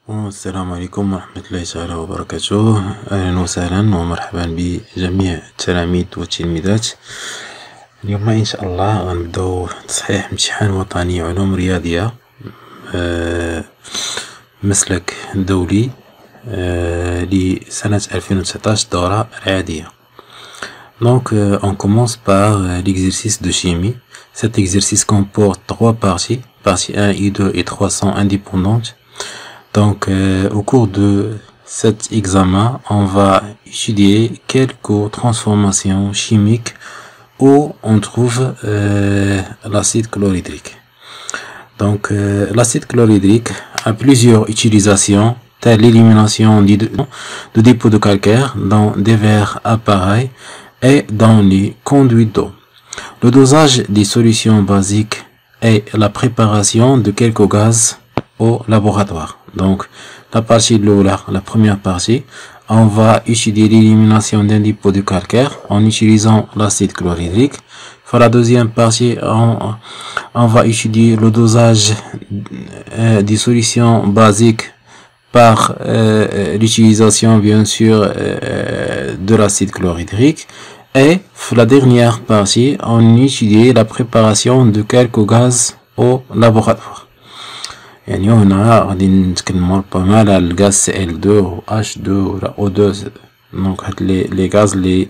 السلام عليكم ورحمة الله تعالى وبركاته. أهلا وسهلا ومرحبا بجميع التلاميذ والتلميذات. اليوم إن شاء الله غنبداو تصحيح امتحان وطني علوم رياضية مسلك دولي لسنة 2019 دورة العادية. Donc on commence par l'exercice de chimie. Cet exercice comporte trois parties, partie 1, I2 et 3 sont indépendantes. Donc au cours de cet examen, on va étudier quelques transformations chimiques où on trouve l'acide chlorhydrique. Donc l'acide chlorhydrique a plusieurs utilisations, telles l'élimination de dépôts de calcaire dans divers appareils et dans les conduits d'eau. Le dosage des solutions basiques et la préparation de quelques gaz au laboratoire. Donc la partie de la première partie, on va étudier l'élimination d'un dépôt de calcaire en utilisant l'acide chlorhydrique. Pour la deuxième partie, on va étudier le dosage des solutions basiques par l'utilisation bien sûr de l'acide chlorhydrique. Et pour la dernière partie, on étudie la préparation de quelques gaz au laboratoire. يعني هنا غادي نتكلموا pas mal على الغاز CL2 و H2 ولا O2. دونك هاد لي غاز اللي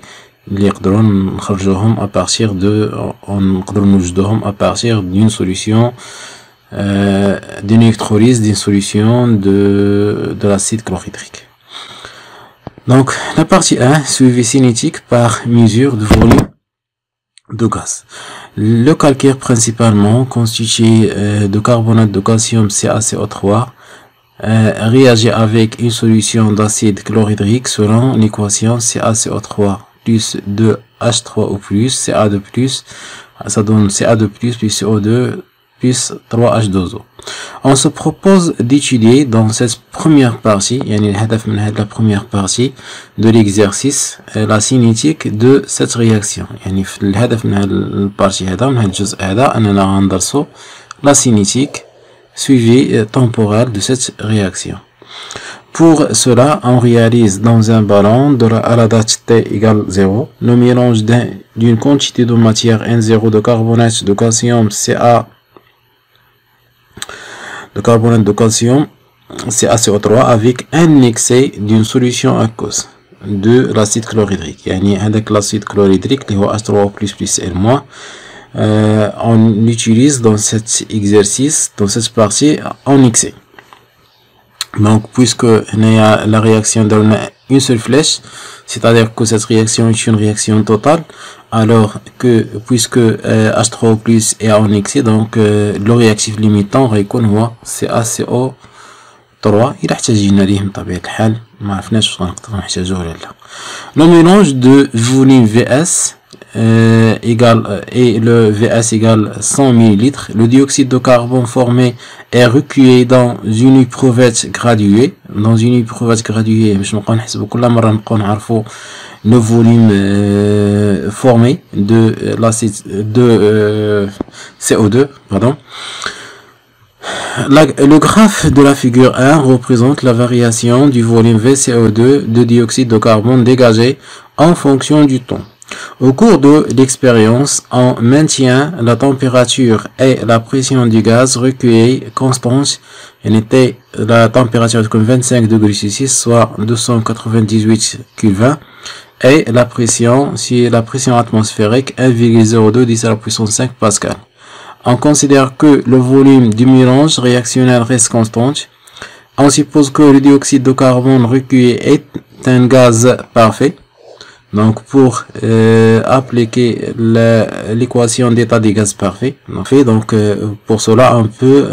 يقدروا نخرجوهم à partir de نقدروا نوجدوهم à partir d'une solution d'une électrolyse d'une solution de l'acide chlorhydrique. Donc la partie 1, suivi cinétique par mesure de volume de gaz. Le calcaire principalement constitué de carbonate de calcium CaCO3 réagit avec une solution d'acide chlorhydrique selon l'équation CaCO3 plus 2H3 ou plus Ca2 plus, ça donne Ca2 plus CO2 plus 3H2O. On se propose d'étudier dans cette première partie, la première partie de l'exercice, la cinétique de cette réaction. La cinétique suivie temporelle de cette réaction. Pour cela, on réalise dans un ballon à la date T égale 0 le mélange d'une quantité de matière N0 de carbonate de calcium carbonate de calcium CaCO3 avec un excès d'une solution aqueuse de l'acide chlorhydrique. Avec l'acide chlorhydrique qui est H3O plus Cl-, on l'utilise dans cet exercice, dans cette partie en excès. Donc puisque la réaction donne une seule flèche, c'est-à-dire que cette réaction est une réaction totale, alors que puisque H3O plus est en excès, donc le réactif limitant هيكون CaCO3 إلا احتاجنا ليه بطبيعة الحال ما عرفناش واش غنقدروا نحتاجوه ولا لا. Le mélange de volume VS égale et le VS égale 100 ml. Le dioxyde de carbone formé est recueilli dans une éprouvette graduée. Dans une éprouvette graduée, باش نبقاو نحسبوا كل مرة نبقاو نعرفوا le volume formé de l'acide de CO2, pardon. Le graphe de la figure 1 représente la variation du volume VCO2 de dioxyde de carbone dégagé en fonction du temps. Au cours de l'expérience, on maintient la température et la pression du gaz recueilli constante. La température de 25 degrés Celsius, soit 298 Kelvin, et la pression, si la pression atmosphérique 1,02 10 à la puissance 5 Pascal. On considère que le volume du mélange réactionnel reste constant. On suppose que le dioxyde de carbone recueilli est un gaz parfait. Donc pour appliquer l'équation d'état des gaz parfait, donc pour cela on peut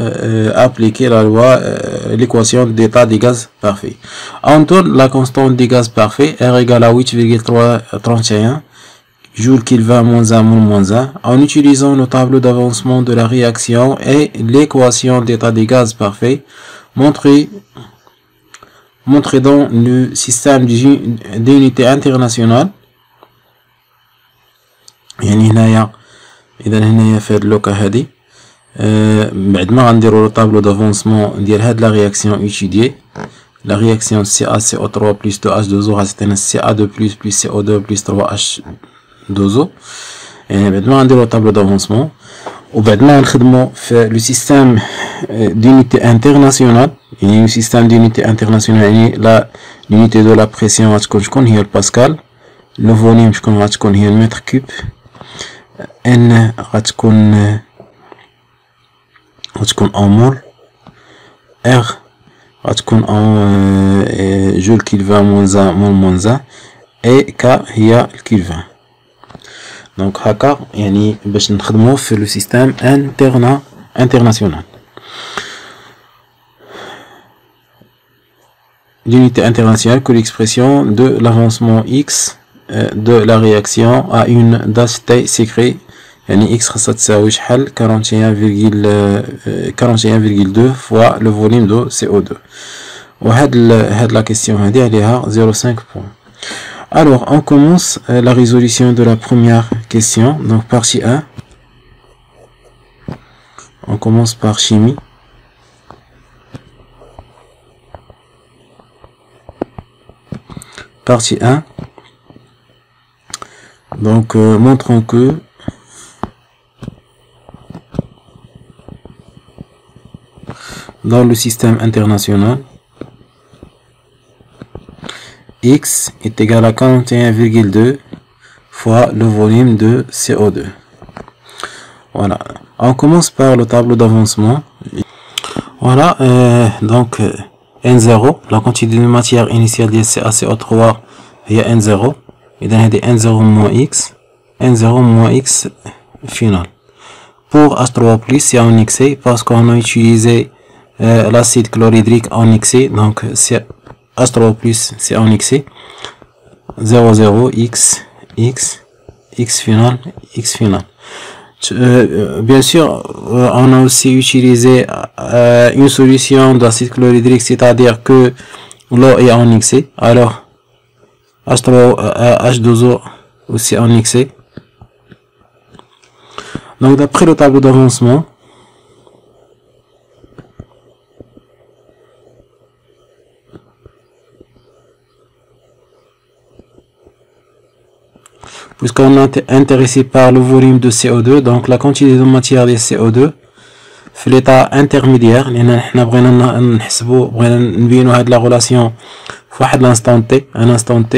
appliquer la loi l'équation d'état des gaz parfait. On donne la constante des gaz parfaits R égale à 8,331 joule Kelvin moins 1 mol moins 1 en utilisant le tableau d'avancement de la réaction et l'équation d'état des gaz parfaits montrée dans le système d'unité internationale. يعني هنايا إذا هنايا في هاد اللوكا هادي بعد ما غنديرو لو طابلو دافونسمون ديال هاد لا رياكسيون étudiée. La réaction CaCO3 plus 2H2O غتعطينا CA2 plus CO2 plus 3H2O. يعني بعد ما غنديرو طابلو دافونسمون وبعد ما غنخدمو في لو سيستيم d'unité internationale. يعني لو سيستيم d'unité internationale يعني لا l'unité de la pression غتكون شكون هي الباسكال، لو فوليوم شكون غتكون هي المتر كوب، ان غتكون en mol، R غتكون en جول كيلفان موانزا مول موانزا، اي ك هي الكيلفان. دونك هكا يعني باش نخدمو في لو سيستيم انترناسيونال. L'unité internationale que l'expression de l'avancement x de la réaction à une date t s'écrit يعني x خاصها تساوي شحال 41,2 fois le volume de CO2. وهاد la question هادي عليها 0,5 points. Alors on commence la résolution de la première question. Donc partie 1. On commence par chimie. Partie 1. Donc montrons que dans le système international, X est égal à 41,2 fois le volume de CO2. Voilà. On commence par le tableau d'avancement. Voilà. Donc N0, la quantité de matière initiale de CaCO3 est N0. Et donc N0 moins X. N0 moins X final. Pour H3+, c'est en excès parce qu'on a utilisé l'acide chlorhydrique en excès. Donc c'est H3+, c'est en excès. 0,0 X, X, X final, X final. Bien sûr, on a aussi utilisé une solution d'acide chlorhydrique, c'est-à-dire que l'eau est en excès. Alors, H2O aussi en excès. Donc, d'après le tableau d'avancement, puisqu'on est intéressé par le volume de CO2, donc la quantité de matière de CO2 في l'état intermédiaire، لأن حنا بغينا نحسبو بغينا نبينو هاد لا غولاسيون في واحد l'instant t، un instant t،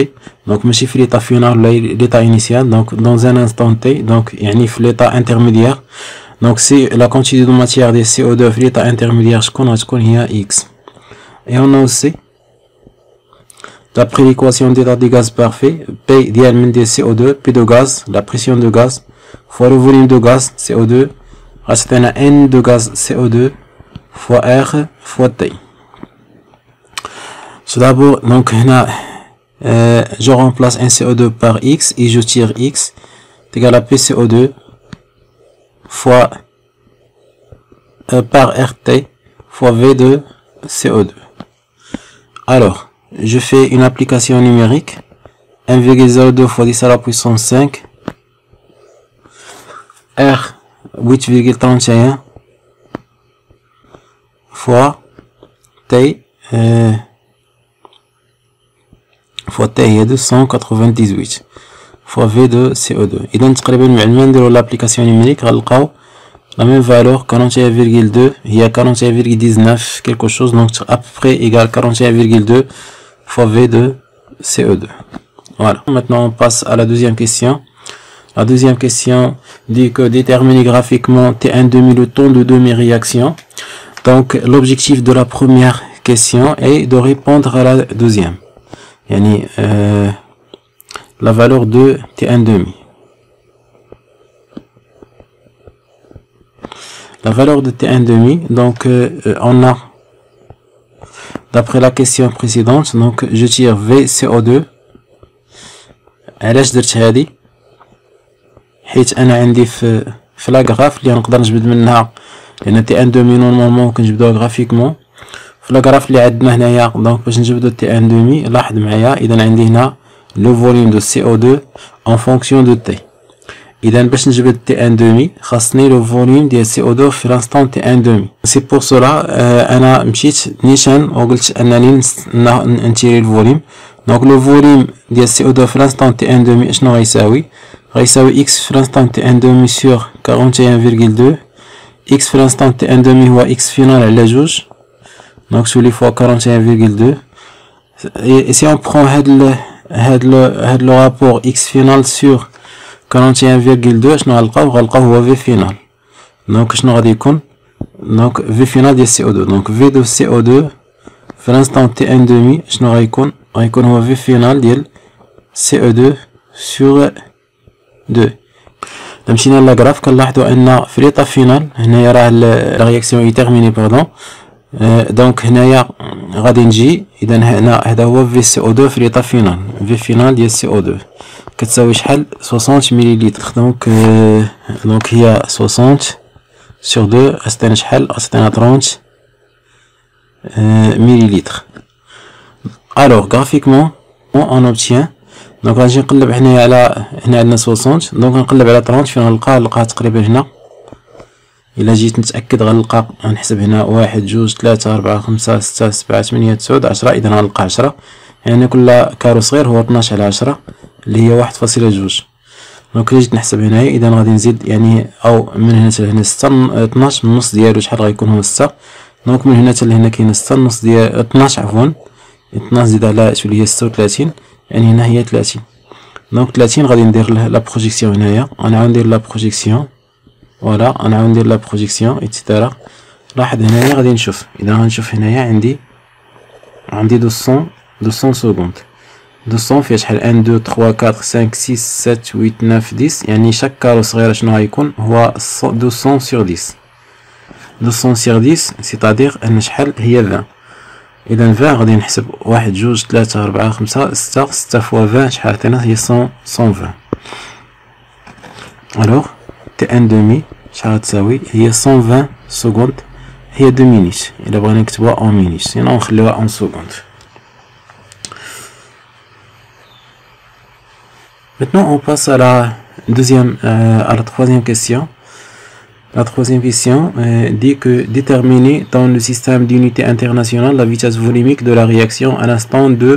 donc ماشي في l'état final ولا l'état initial، donc dans un instant t، donc يعني في l'état intermédiaire. donc si la quantité de matière de CO2 في l'état intermédiaire شكون غتكون هي x. et on a aussi d'après l'équation d'état des gaz parfait, P diamètre de CO2, P de gaz, la pression de gaz, fois le volume de gaz, CO2, reste un N de gaz CO2, fois R, fois T. Tout d'abord, donc, je remplace un CO2 par X et je tire X, est égal à PCO2, fois par RT, fois V de CO2. Alors, je fais une application numérique 1,02 fois 10 à la puissance 5 R 8,31 fois T fois T هي 298 fois V de CO2. إذا تقريبا مع ما نديرو l'application numérique غنلقاو la même valeur 41,2 هي 41,19 quelque chose, donc à peu près égal 41,2 fois V de CO2. Voilà. Maintenant, on passe à la deuxième question. La deuxième question dit que déterminer graphiquement T1,5 le temps de demi-réaction. Donc, l'objectif de la première question est de répondre à la deuxième. Yani, la valeur de T1,5. La valeur de T1,5, donc, on a d'après la question précédente, donc je tire VCO2. علاش درت هادي؟ حيت انا عندي في لا غراف اللي نقدر نجبد منها، لان تي ان دومي نورمالمون كنجبدوها غرافيكمون في لا غراف اللي عندنا هنايا. دونك باش نجبدو تي ان دومي لاحظ معايا، اذا عندي هنا لو فوليوم دو CO2 en fonction de T. إذا باش نجبد تي ان دومي خاصني لو فوليوم ديال سي او 2 في لانستون تي ان دومي. سي بور سولا انا مشيت نيشان وقلت انني نتيري الفوليوم. دونك لو فوليوم ديال سي او 2 في لانستون تي ان دومي اشنو غيساوي؟ غيساوي اكس في لانستون تي ان دومي سور 41.2. اكس في لانستون تي ان دومي هو اكس فينال على جوج، دونك تولي فوا 41.2. et si on prend هاد لو رابور اكس فينال سور 41.2 شنو غنلقاو هو في فينال. دونك شنو غادي يكون؟ دونك في فينال ديال سي او 2. دونك في دو سي او 2 في لانستون تي ان دومي شنو غيكون هو في فينال ديال سي او 2 سور 2. مشينا لاغراف كنلاحظوا ان في ليطا فينال هنايا راه لا رياكسيون اي تيرميني باردون. دونك هنايا غادي نجي اذا هنا هذا هو في سي او 2 في ليطا فينال. في فينال ديال سي او 2 كتساوي شحال؟ 60 مليلتر. دونك هي 60 سور 2 عطينا شحال؟ عطينا 30 مليلتر. الوغ غرافيكمون اون اوبتيان. دونك غنجي نقلب هنايا على هنا عندنا 60، دونك نقلب على 30 فين نلقاها تقريبا هنا. الا جيت نتاكد غنلقى غنحسب هنا 1 2 3 4 5 6 7 8 9 10. اذا غنلقى 10 يعني كل كارو صغير هو 12 على 10 اللي هي 1.2. دونك الا جيت نحسب هنايا اذا غادي نزيد يعني او من هنا حتى لهنا 6 12 النص ديالو شحال غيكون هو 6. دونك من هنا حتى لهنا كاين 6 النص ديال 12 عفوا 12 زيد على تولي هي 36 يعني هنا هي 30. دونك 30 غادي ندير لا بروجيكسيون هنايا. غنعاود ندير لا بروجيكسيون فوالا غنعاود ندير لا بروجيكسيون ايتترا. لاحظ هنايا غادي نشوف اذا غنشوف هنايا عندي 200 سكوند. 200 فيها شحال 1 2 3 4 5 6 7 8 9 10 يعني شاك كارو صغير شنو غيكون هو 200 سور 10. 200 سور 10 سيتادير ان شحال هي 20. اذا 20 غادي نحسب 1 2 3 4 5 6 فوا 20 شحال عطينا هي 120. الوغ تي ان دومي شحال غتساوي؟ هي 120 سكوند هي 2 مينيت. الا بغينا نكتبوها اون مينيت سينو نخليوها اون سكوند. Maintenant on passe à la troisième question. La troisième question dit que déterminer dans le système d'unité internationale la vitesse volumique de la réaction à l'instant de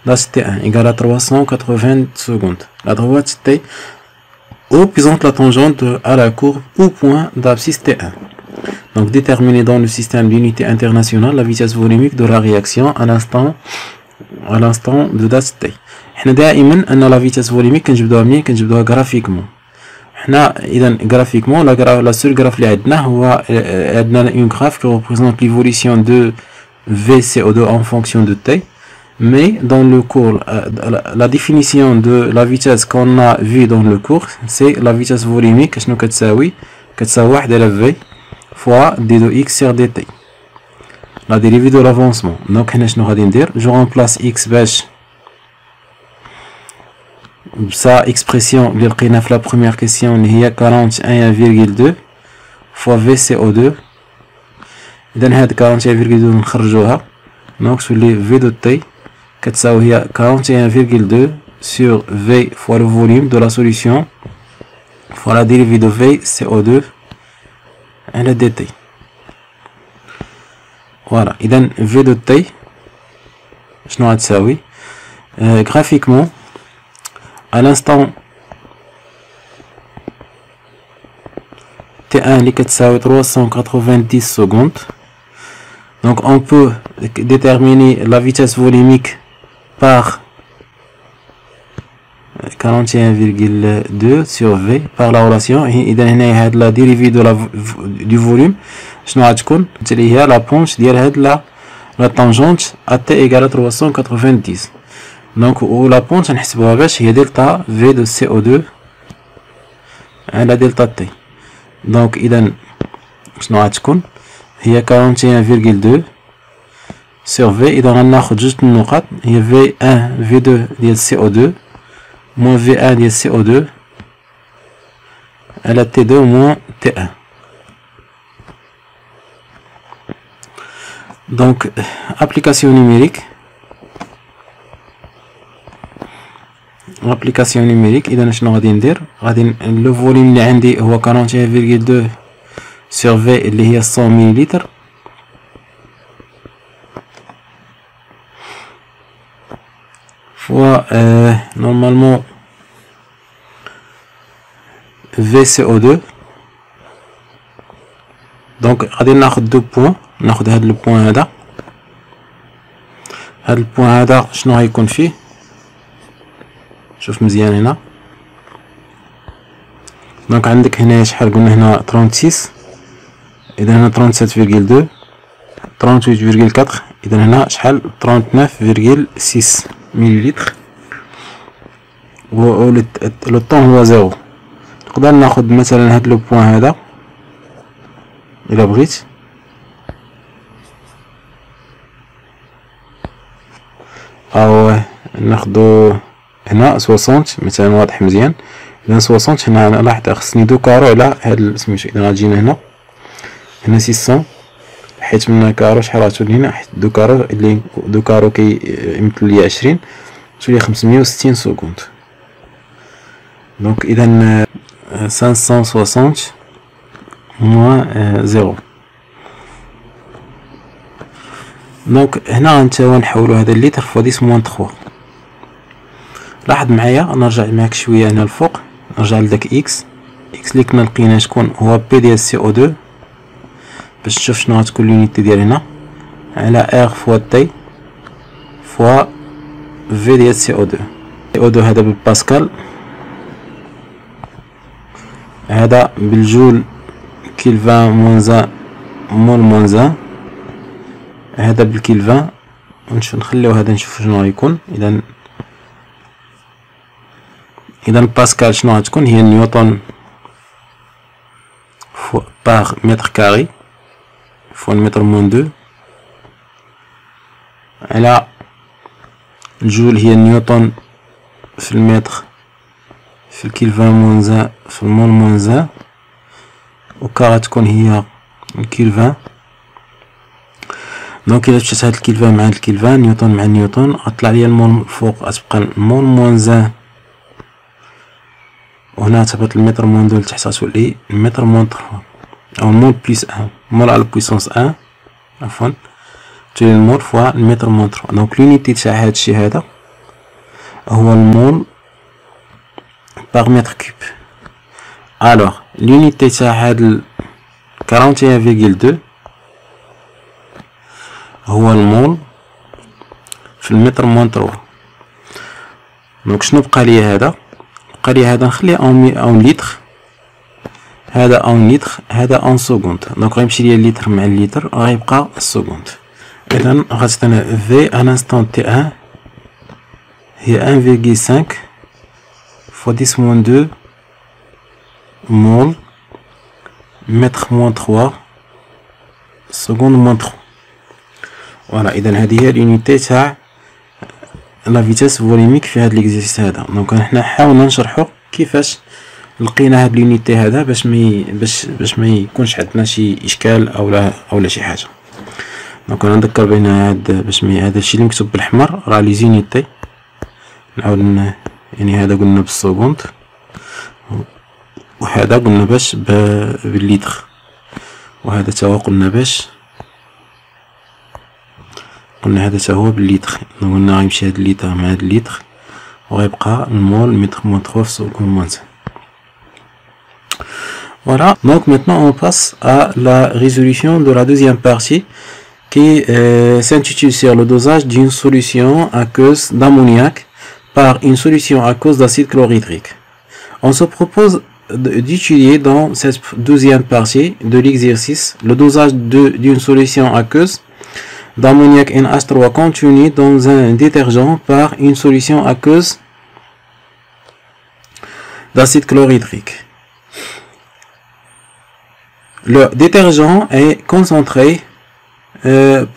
l'axe T1 égale à 380 secondes. La droite T représente la tangente à la courbe au point d'abscisse T1. Donc déterminer dans le système d'unité internationale la vitesse volumique de la réaction à l'instant de l'axe T. حنا دائما ان لا فيتاس فوليميك كنجبدوها منين؟ كنجبدوها غرافيكمون. حنا اذا غرافيكمون لا سول غراف اللي عندنا هو عندنا اون غراف كي ريبريزونت ليفوليسيون دو في سي او 2 en fonction de t. Mais dans le cours la définition de la vitesse qu'on a vu dans le cours c'est la vitesse volumique شنو كتساوي 1 على v fois d de x sur dt la dérivée de l'avancement. دونك هنا شنو غادي ندير؟ جو remplace x باش بسا اكسبرسيون اللي لقينا في لا بروميير كيسيون اللي هي 41.2 فوا في سي او 2. اذا هاد 41.2 نخرجوها دونك تولي في دو تي كتساوي هي 41.2 sur v fois le volume de la solution fois la dérivée de v CO2 على dt. فوالا اذا في دو تي شنو غتساوي graphiquement à l'instant T1 اللي كتساوي 390 secondes. Donc on peut déterminer la vitesse volumique par 41.2 sur V par la relation. إذا هنا هاد la dérivée du volume شنو غتكون؟ اللي هي la ponche ديال هاد la tangente à T égale à 390. Donc ou la ponche نحسبوها باش هي دلتا V de CO2 على دلتا T. Donc إذا شنو غتكون؟ هي 41.2 sur V. إذا غناخد جوج النقط هي V1 V2 ديال CO2 moins V1 ديال CO2 على T2 moins T1. Donc application numérique. لابليكاسيون نيميريك. اذا شنو غادي ندير؟ غادي لو فوليوم اللي عندي هو 41.2 سور في اللي هي 100 مليلتر، فوا نورمالمون في سي او 2. دونك غادي ناخذ دو بوين، ناخذ هاد لو بوين هذا، هاد البوين هذا شنو غيكون فيه؟ شوف مزيان هنا. دونك عندك هنا شحال قلنا هنا 36، اذا هنا 37.2 38.4، اذا هنا شحال 39.6 مليلتر، و لو طون هو زيرو. نقدر ناخد مثلا هاد لو بوين هذا الا بغيت، او ناخدو هنا 60 مثلا واضح مزيان. اذا 60 هنا لاحظ خصني دو كارو على هاد سميتو. اذا غادي هنا 600 حيت من كارو شحال غتولي هنا، حيت دو كارو اللي دو كارو كيمثل لي 20 تولي 560 سكوند. دونك اذا 560 موان زيرو. دونك هنا غنتاو نحولو هذا الليتر فوا 10 موان 3. لاحظ معايا، نرجع معاك شويه هنا الفوق، نرجع لداك اكس اللي كنا لقينا شكون هو بي ديال سي او 2 باش تشوف شنو غتكون لونيتي ديال هنا، على ار فوا تي فوا في ديال سي او 2. سي او 2 هذا بالباسكال، هذا بالجول كيلفان موان مول موان، هذا بالكيلفان. نخليو هذا نشوف شنو غيكون. اذا باسكال شنو غتكون؟ هي نيوتن باغ متر كاري فوا المتر موان 2 على الجول هي نيوتن في المتر في الكيلفان موان في المول موان، وكا غتكون هي الكيلفان. دونك الا مشات هاد الكيلفان مع هاد الكيلفان، نيوتن مع نيوتن، غطلع ليا المول الفوق غتبقى المول موان، وهنا تهبط المتر موان 2 لتحت غتولي المتر موان 3 او المول بليس 1 مول على بويسونس 1 عفوا تولي المول فوا المتر موان 3. دونك لونيتي تاع هادشي هذا هو المول باغ متر كوب. الوغ لونيتي تاع هاد 41.2 هو المول في المتر موان 3. دونك شنو بقى لي هذا؟ بقى لي هذا نخليه اون لتر، هذا اون لتر، هذا اون سكوند. دونك غيمشي ليا الليتر مع الليتر غيبقى السكوند. اذا غتستنى في ان انستون تي 1 هي 1.5 فوا 10 موان 2 مول متر موان 3 سكوند موان 3. فوالا اذا هذه هي لونيتي تاع لا فيتاس فوليميك في هاد ليكزيرسيس هذا. دونك حنا حاولنا نشرحو كيفاش لقينا هاد لونيتي هذا باش ما يكونش عندنا شي اشكال اولا شي حاجه. دونك انا نذكر بين هاد باش هذا الشيء اللي مكتوب بالاحمر راه لي زونيتي. نعاود يعني هذا قلنا بالسكوند، وهذا قلنا باش بالليتر، وهذا تا هو قلنا باش قلنا هذا تا هو بالليتر. قلنا غيمشي هاد الليتر مع هاد الليتر وغيبقى المول متر موان 3 في سكوند موان 5. Voilà, donc maintenant on passe à la résolution de la deuxième partie qui s'intitule sur le dosage d'une solution aqueuse d'ammoniac par une solution aqueuse d'acide chlorhydrique. On se propose d'étudier dans cette deuxième partie de l'exercice le dosage d'une solution aqueuse d'ammoniac NH3 contenu dans un détergent par une solution aqueuse d'acide chlorhydrique. Le détergent est concentré.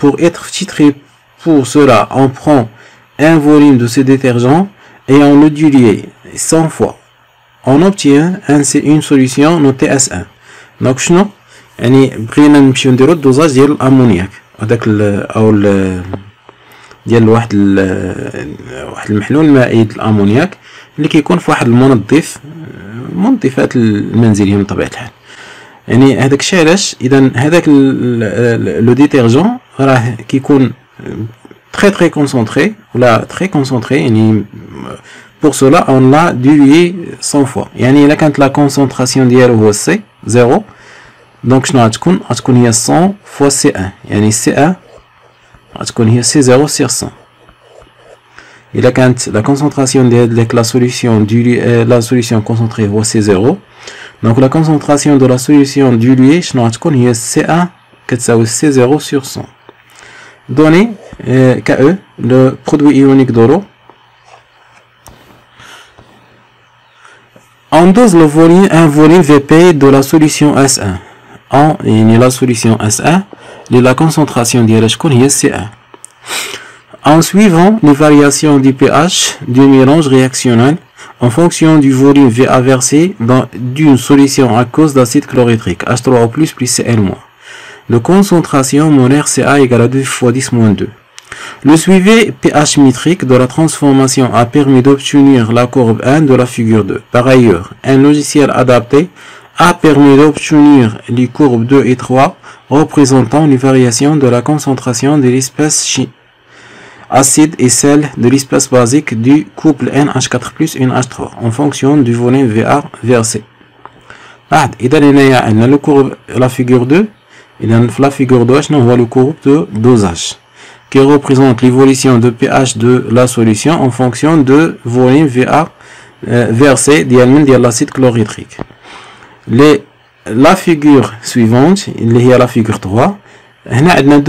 Pour être titré pour cela, on prend un volume de ce détergent et on le dilue 100 fois. On obtient une solution notée S1. Donc شنو يعني بغينا نمشيو نديرو الدوزاج ديال الامونياك، هذاك او ديال واحد المحلول مائي الامونياك اللي كيكون في واحد المنظف منظفات المنزليه بطبيعه الحال. يعني هذاك الشيء علاش اذا هذاك لو ديتيرجون راه كيكون très concentré ولا très concentré يعني pour cela on l'a dilué 100 fois. يعني الا كانت لا كونسونطراسيون ديالو هو سي 0 دونك شنو غتكون هي 100 fois C1 يعني C1 غتكون هي C0 sur 100. إلا كانت لا كونسونطراسيون ديال لا سوليسيون لا سوليسيون كونسونطري هو C0 دونك لا كونسونطراسيون دو لا سوليسيون ديلوي شنو غتكون هي C1 كتساوي C0 sur 100. Donné KE, le produit ionique de l'eau. On dose le volume, un volume Vp de la solution S1. La solution S1, la concentration de la C1. En suivant les variations du pH du mélange réactionnel en fonction du volume Va versé d'une solution à cause d'acide chlorhydrique H3O+, plus Cl-. De concentration molaire Ca égale à 2 fois 10 moins 2. Le suivi pH métrique de la transformation a permis d'obtenir la courbe 1 de la figure 2. Par ailleurs, un logiciel adapté a permis d'obtenir les courbes 2 et 3 représentant les variations de la concentration de l'espèce acide et celle de l'espèce basique du couple NH4 plus NH3 en fonction du volume Va versé. إذا هنايا عندنا le courbe la figure 2. إذا في la figure 2 شنو هو le courbe de dosage qui représente l'évolution de pH de la solution en fonction de volume Va versé ديال l'acide chlorhydrique. La figure suivante اللي هي la figure 3 هنا عندنا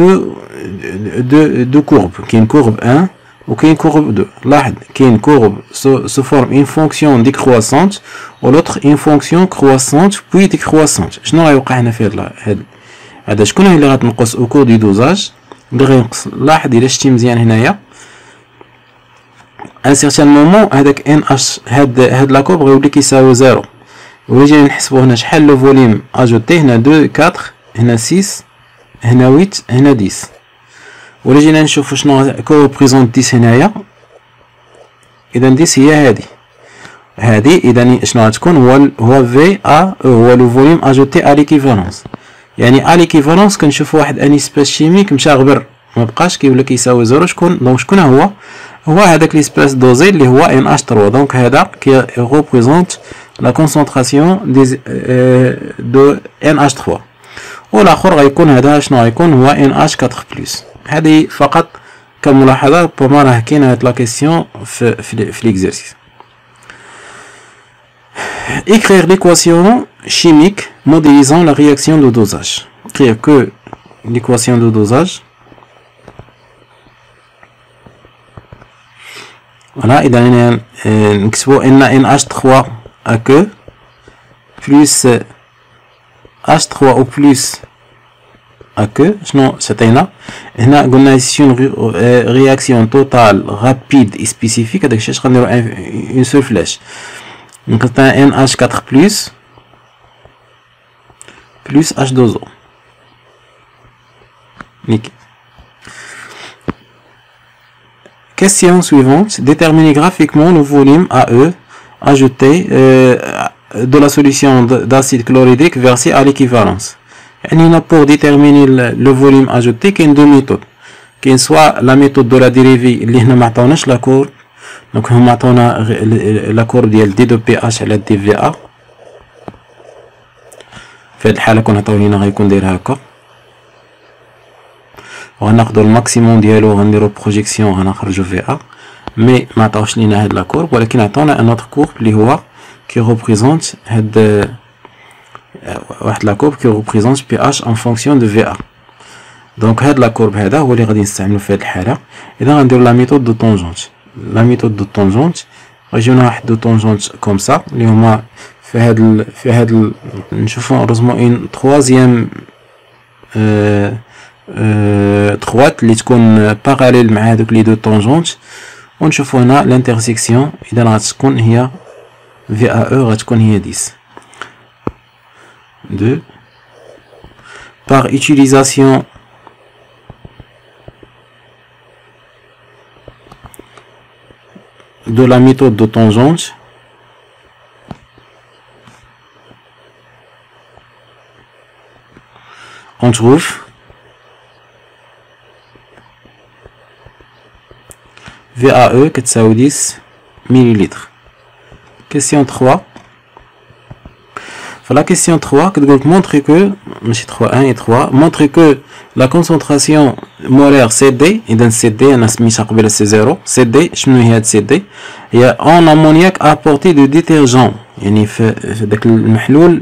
deux courbes كاين courbe 1 وكاين courbe 2. لاحظ كاين courbe se forme une fonction décroissante و l'autre une fonction croissante puis décroissante. شنو غيوقع هنا في هذا شكون اللي غتنقص او كور دي دوزاج اللي غينقص. لاحظ الا شتي مزيان هنايا ان سيغتان مومون هذاك ان اش هاد لا كورب غيولي كيساوي 0 ولا جينا نحسبو هنا شحال لو فوليم اجوتي هنا 2 4 هنا 6 هنا 8 هنا 10 ولا جينا نشوفو شنو كو بريزونت 10 هنايا. اذا 10 هي هادي اذا شنو غتكون هو في ا هو لو فوليم اجوتي ا ليكيفالونس. يعني ا ليكيفالونس كنشوفو واحد ان اسباس شيميك مشى غبر ما بقاش كيولي كيساوي 0. شكون هو هذاك ليسباس دوزي اللي هو NH3. دونك هذا كي ريبريزونت لا كونسونطراسيون دو NH3 والاخر غيكون هذا شنو غيكون هو NH4 بلس. هذه فقط كملاحظه بما راه كاينه هاد لا كيسيون في ليكزيرسيس. Écrire l'équation chimique modélisant la réaction de dosage. Écrire que l'équation de dosage. Voilà, et dans NH3 à que plus H3O plus à que, sinon c'était là. On a une réaction totale, rapide et spécifique. Donc, je vais une seule flèche. Donc, c'est un NH4 plus H2O. Nickel. Question suivante. Déterminer graphiquement le volume AE ajouté de la solution d'acide chlorhydrique versé à l'équivalence. Et pour déterminer le volume ajouté, il y a deux méthodes. Qu'il soit la méthode de la dérivée, اللي هنا ما عطاوناش la courbe. Donc هما عطاونا la courbe ديال D2PH على DVA. في هاد الحالة كون عطاو لينا غيكون داير هكا. وغناخدو الماكسيموم ديالو غنديرو بروجيكسيون غنخرجو في ا مي ما عطاوش لينا هاد لا كورب ولكن عطاونا ان اوتر كورب اللي هو كي ريبريزونت هاد واحد لا كورب كي ريبريزونت بي اش ان فونكسيون دو في ا. دونك هاد لا كورب هذا هو اللي غادي نستعملو في هاد الحاله. اذا غنديرو لا ميثود دو طونجونت. لا ميثود دو طونجونت غيجيونا واحد دو طونجونت كوم سا اللي هما في هاد نشوفو اوروزمون اون تروازيام droite اللي تكون باراليل مع هذوك لي دو طونجونت ونشوفو هنا لانترسيكسيون. اذا غتكون هي في ا او غتكون هي 10 2 par utilisation de la méthode de tangente on trouve VAE كتساوي 10 millilitres. Question 3. La question 3, montre que, 1 et 3, montre que la concentration molaire CD, et dans CD, on a mis c'est 0, CD, CD, il y a en ammoniac apporté de détergent. يعني في داك المحلول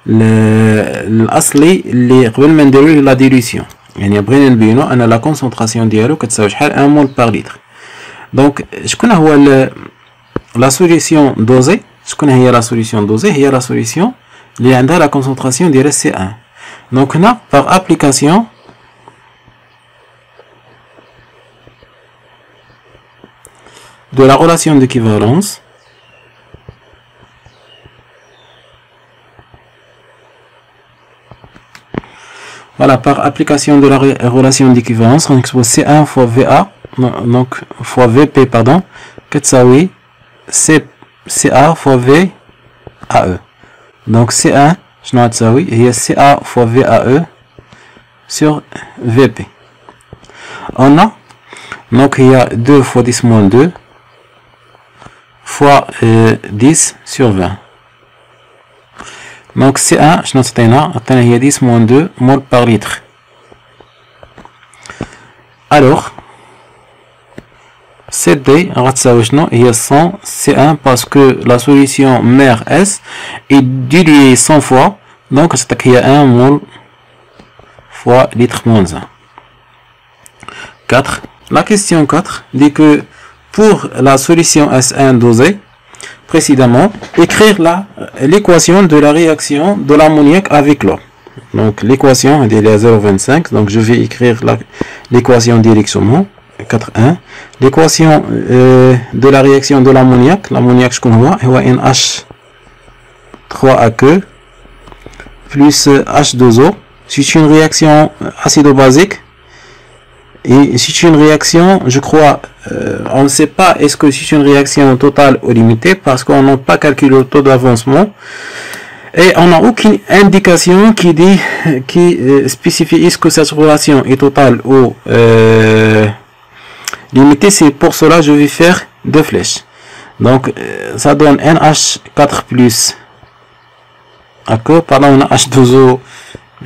الاصلي اللي قبل ما نديرو لا ديليسيون، يعني بغينا نبينو ان لا كونسونطراسيون ديالو كتساوي شحال 1 مول بار لتر. دونك شكون هو لا سوليسيون دوزي؟ شكون هي لا سوليسيون دوزي؟ هي لا سوليسيون اللي عندها لا كونسونطراسيون ديال C1. دونك هنا باغ ابليكاسيون de la relation d'équivalence, voilà, par application de la relation d'équivalence, on expose C1 fois VA, donc fois VP, pardon, كتساوي CA fois VAE. Donc C1 شنو غتساوي؟ هي CA fois VAE sur VP. On a donc il y a 2 fois 10 moins 2 fois 10 sur 20. Donc C1 شنو عطينا هي 10 moins 2 mol par litre. Alors CD غتساوي شنو؟ هي 100 C1 parce que la solution mère S est diluée 100 fois, donc c'est هي 1 mol fois litre moins 1. 4. La question 4 dit que pour la solution S1 dosée précédemment, écrire l'équation de la réaction de l'ammoniac avec l'eau. Donc l'équation est à 0,25, donc je vais écrire l'équation directement. 4,1. L'équation de la réaction de l'ammoniac, je connais, c'est NH3AQ plus H2O. C'est une réaction acido-basique. Et c'est une réaction, je crois, on ne sait pas est-ce que c'est une réaction totale ou limitée parce qu'on n'a pas calculé le taux d'avancement et on n'a aucune indication qui spécifie est-ce que cette relation est totale ou limitée. C'est pour cela que je vais faire deux flèches. Donc ça donne NH4 plus AQ, pardon, on a H2O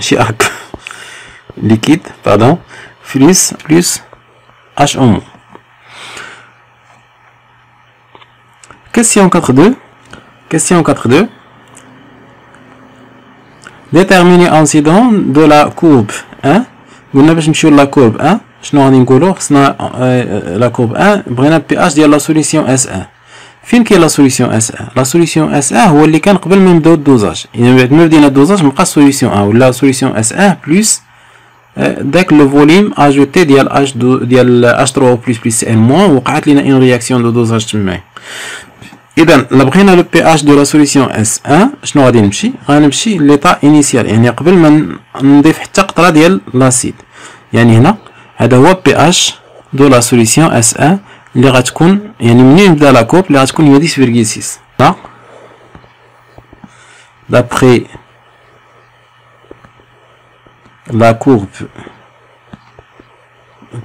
chez AQ liquide, pardon, plus H1. Question 4.2. Question 4.2. Déterminer incident de la courbe 1. Vous n'avez pas sur la courbe 1. شنو غادي نقولو؟ خصنا لا كورب 1 بغينا بي اش ديال لا سوليسيون اس 1. فين كاين لا سوليسيون اس 1؟ لا سوليسيون اس 1 هو اللي كان قبل ما نبداو الدوزاج، يعني بعد ما بدينا الدوزاج بقى سوليسيون 1 ولا سوليسيون اس 1 بلس داك لو فوليم اجوتي ديال اش ديال اش 3 بلس ان موان، وقعت لنا اون رياكسيون دو دوزاج تمايا. اذا الا بغينا لو بي اش دو لا سوليسيون اس 1 شنو غادي نمشي؟ غنمشي ليطا انيسيال، يعني قبل ما نضيف حتى قطره ديال لاسيد. يعني هنا هذا هو بي اش دو لا سوليسيون اس 1 اللي غتكون، يعني منين نبدا لا كورب اللي غتكون هي 10.6. لا دابخي la courbe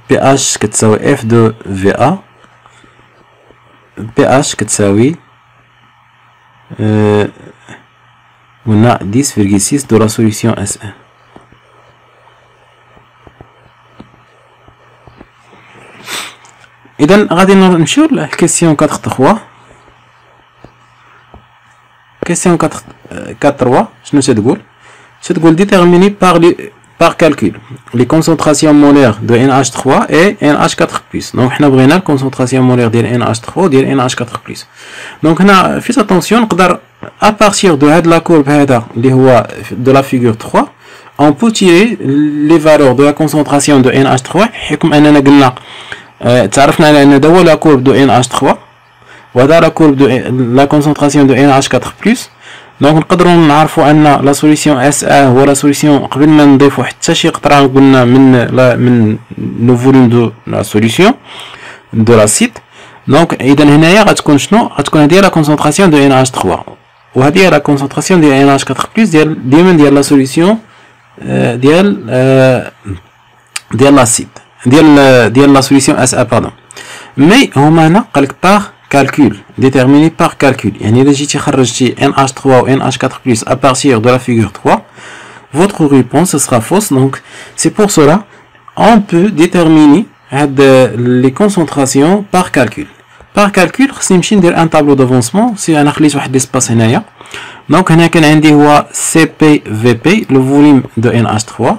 pH كتساوي F de VA pH كتساوي قلنا 10.6 de la solution S1. إذا غادي نمشيو للكيسيون 4.3. كيسيون 4.3 شنو تتقول؟ تتقول déterminer par calcul les concentrations molaires de NH3 et NH4+. Donc حنا بغينا الكونسونطراسيون مولير ديال NH3 وديال NH4+. دونك هنا فيت اتونسيون نقدر à partir de هاد لا كورب هذا اللي هو de la figure 3 on peut tirer les valeurs de la concentration de NH3 حكم اننا قلنا تعرفنا على ان هذا هو لا كورب دو NH3 وهذا لا كورب دو لا كونسونطراسيون دو NH4+. دونك نقدروا نعرفوا ان لا سوليسيون اس ا هو لا سوليسيون قبل ما نضيفوا حتى شي قطره قلنا من لو فوليوم دو لا سوليسيون دو لاسيد. دونك اذا هنايا غتكون شنو؟ غتكون هذه لا كونسونطراسيون دو NH3 وهذه لا كونسونطراسيون ديال NH4+ ديال ديما ديال لا سوليسيون ديال لاسيد ديال لا سوليسيون اس ا باردون. مي هما هنا قالك باغ كالكول ديتيرميني باغ كالكول، يعني الا جيتي خرجتي NH3 و NH4 plus à partir de la figure 3, votre réponse sera fausse. Donc c'est pour cela on peut déterminer les concentrations par calcul. Par calcul خصني نمشي ندير ان طابلو دافونسمون. سي انا خليت واحد ليسباس هنايا. دونك هنا كان عندي هو CPVP le volume de NH3.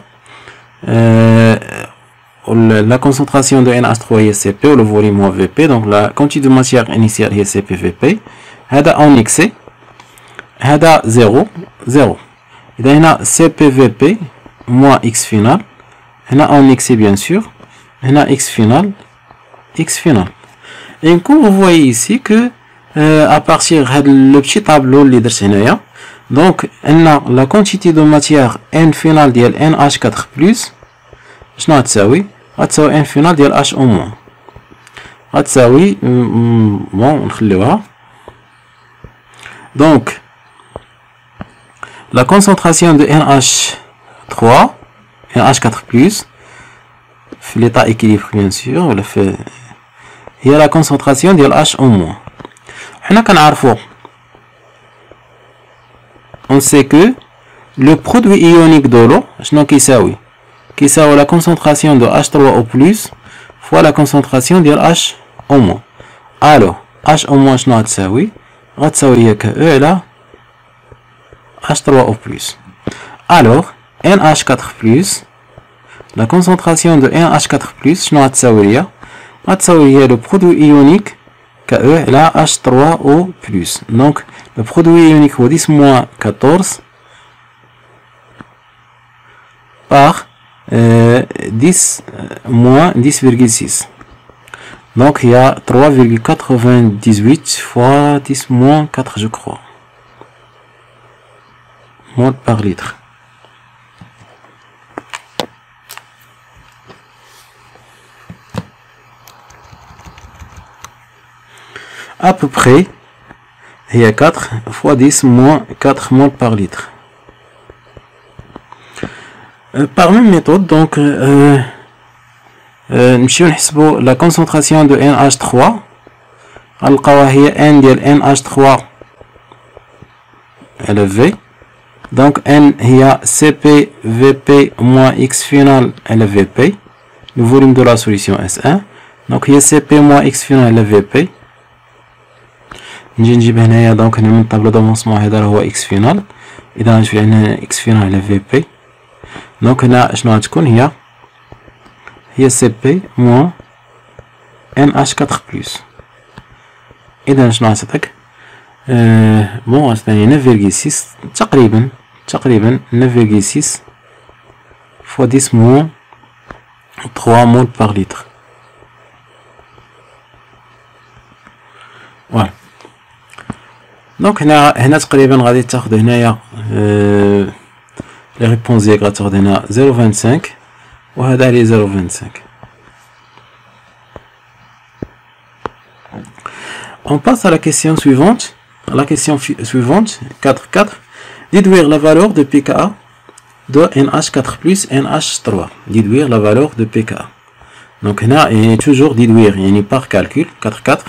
La concentration de NH3 est CP ou le volume est VP. Donc la quantité de matière initiale est CPVP. هذا en excès. هذا 0. إذا هنا CPVP moins X final. هنا en excès bien sûr. هنا X final. Et comme vous voyez ici que à partir de le petit tableau اللي درت هنايا, donc la quantité de matière N final ديال NH4+, شنو غتساوي؟ غتساوي N final ديال H au moins. غتساوي بون نخليوها. Donc la concentration de NH3 NH4+ في l'état équilibre bien sûr, ولا في هي la concentration ديال H au moins. حنا كنعرفو on sait que le produit ionique de l'eau شنو كيساوي؟ كيساوي la concentration de H3 au plus fois la concentration ديال H au moins. alors H au moins شنو غتساوي؟ غتساوي هي KE على H3 au plus. alors NH4+, la concentration de NH4+, شنو غتساوي هي؟ غتساوي هي le produit ionique KE على H3 au plus. donc le produit ionique هو 10 moins 14 par 10 moins 10,6. donc il y a 3,98 fois 10 moins 4 je crois mol par litre. À peu près il y a 4 fois 10 moins 4 mol par litre. Par même méthode, donc نمشيو نحسبوا la concentration de NH3. غنلقاوها هي N ديال NH3 على V. donc N هي CPVP moins X final على VP, le volume de la solution S1. donc هي CP moins X final على VP. نجي نجيب هنايا دونك هنا من الطابلو دافونسمون هذا هو اكس فينال. اذا غنشوف هنا اكس فينال على في بي. دونك هنا شنو غتكون هي سي بي موان ان اش 4 بلس. اذا شنو غتعطيك بون غتعطيني 9.6 تقريبا 9.6 فوا 10 موان 3 مول باغ لتر. فوالا دونك هنا تقريبا غادي تاخد هنايا لي ريبونس ديالك غتاخد هنا 0.25 وهذا لي 0.25. On passe à la question suivante. La question suivante 4.4. Déduire la valeur de pKa de NH4 plus NH3. Déduire la valeur de pKa. Donc هنا يعني toujours déduire يعني par calcul 4.4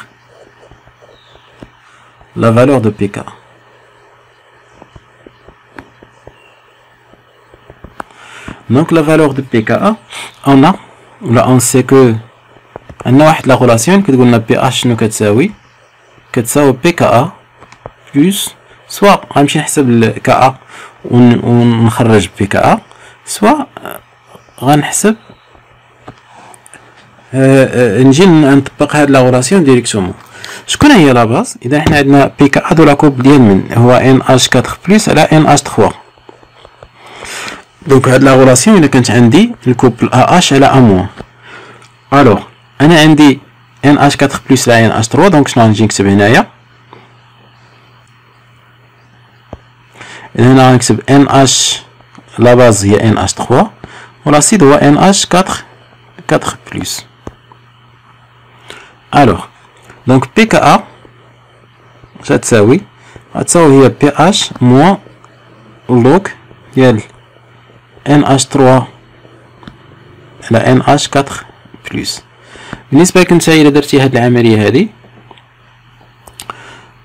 la valeur de pKa. Donc la valeur de pKa on sait que عندنا واحد لا غولاسيون كتقول لنا pH شنو كتساوي pKa plus سوا غنمشي نحسب الكا ونخرج pKa سوا غنحسب نجي نطبق هاد لا غولاسيون ديريكتومون. شكون هي لا باز؟ اذا حنا عندنا pKa دو لا كوب ديال من هو NH4 بلس على NH3. دونك هاد لا غولاسيون الا كانت عندي الكوبل AH على A-. الوغ انا عندي NH4 بلس على NH3. دونك شنو غنجي نكتب هنايا؟ هنا غنكتب NH لا باز هي NH3 والاسيد هو NH4 بلس. الوغ دونك pKa غتساوي هي pH موان اللوغ ديال NH3 على NH4 بلس. بالنسبة لك نتا إلا درتي هاد العملية هادي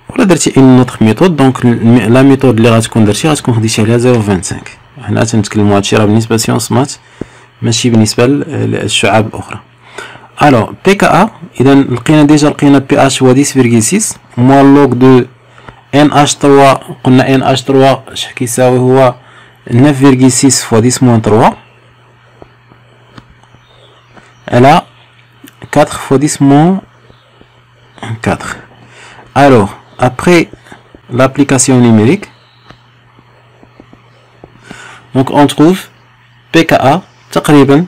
ولا درتي اون اوتر ميثود، دونك لا ميثود اللي غتكون درتي غتكون خديتي عليها 0.25. حنا تنتكلمو هادشي راه بالنسبة لسيونس مات ماشي بالنسبة للشعاب الأخرى. الوغ بي كا إذا لقينا بي اش هو 10.6 موان لوغ دو ان اش 3. قلنا ان اش 3 شحال كيساوي هو 9.6 فوا 10 موان 3 على 4 fois 10 moins 4. Alors, après l'application numérique, donc on trouve PKA تقريبا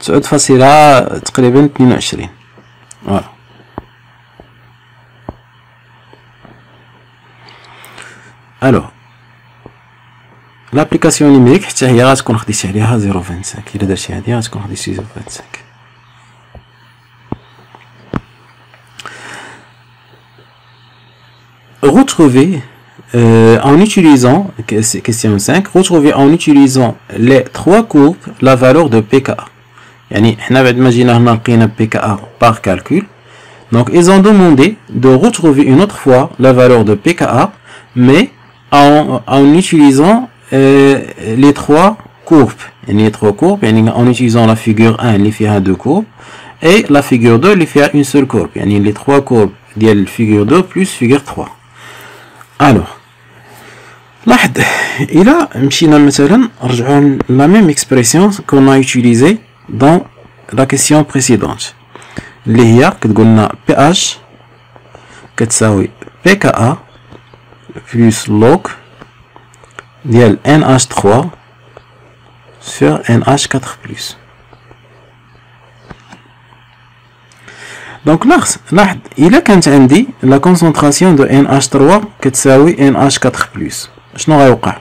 9.22. Voilà. Alors, l'application numérique حتى هي غتكون خديتي عليها 0.25. إلا درتي هادي غتكون خديتي 0.25. Retrouver en utilisant, question 5, retrouver en utilisant les trois courbes la valeur de PKA. يعني حنا بعد ما جينا هنا لقينا PKA par calcul. Donc ils ont demandé de retrouver une autre fois la valeur de PKA, mais en utilisant les trois courbes. يعني les trois courbes, يعني en utilisant la figure 1 اللي فيها deux courbes et la figure 2 اللي فيها une seule courbe. يعني les trois courbes ديال figure 2 plus figure 3. Alors, لاحظ إلا مشينا مثلا نرجعو la même expression qu'on a utilisée dans la question précédente اللي هي كتقولنا PH كتساوي PKA plus log ديال NH3 sur NH4 plus. دونك لاحظ إلا كانت عندي لا كونسونطراسيون دو NH3 كتساوي NH4 بلس، شنو غيوقع؟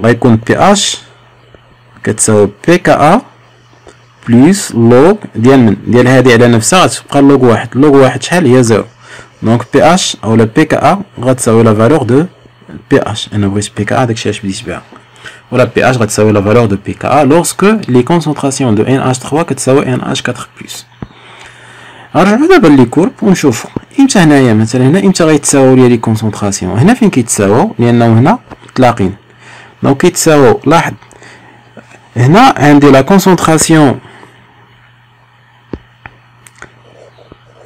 غيكون PH كتساوي PKA بلس لوغ ديال من ديال هادي على نفسها غتبقى لوغ واحد. لوغ واحد شحال هي 0. دونك PH أولا PKA غتساوي لا فالور دو PH. أنا بغيت PKA داكشي اش بديت بها. ولا PH غتساوي لا فالور دو PKA لورسكو لي كونسونطراسيون دو NH3 كتساوي NH4 بلس. نرجعو دابا لي كورب ونشوفو امتى هنايا مثلا هنا امتى غيتساويو لي كونسونطراسيون. هنا فين كيتساويو؟ لانه هنا متلاقين. دونك كيتساويو. لاحظ هنا عندي لا كونسونطراسيون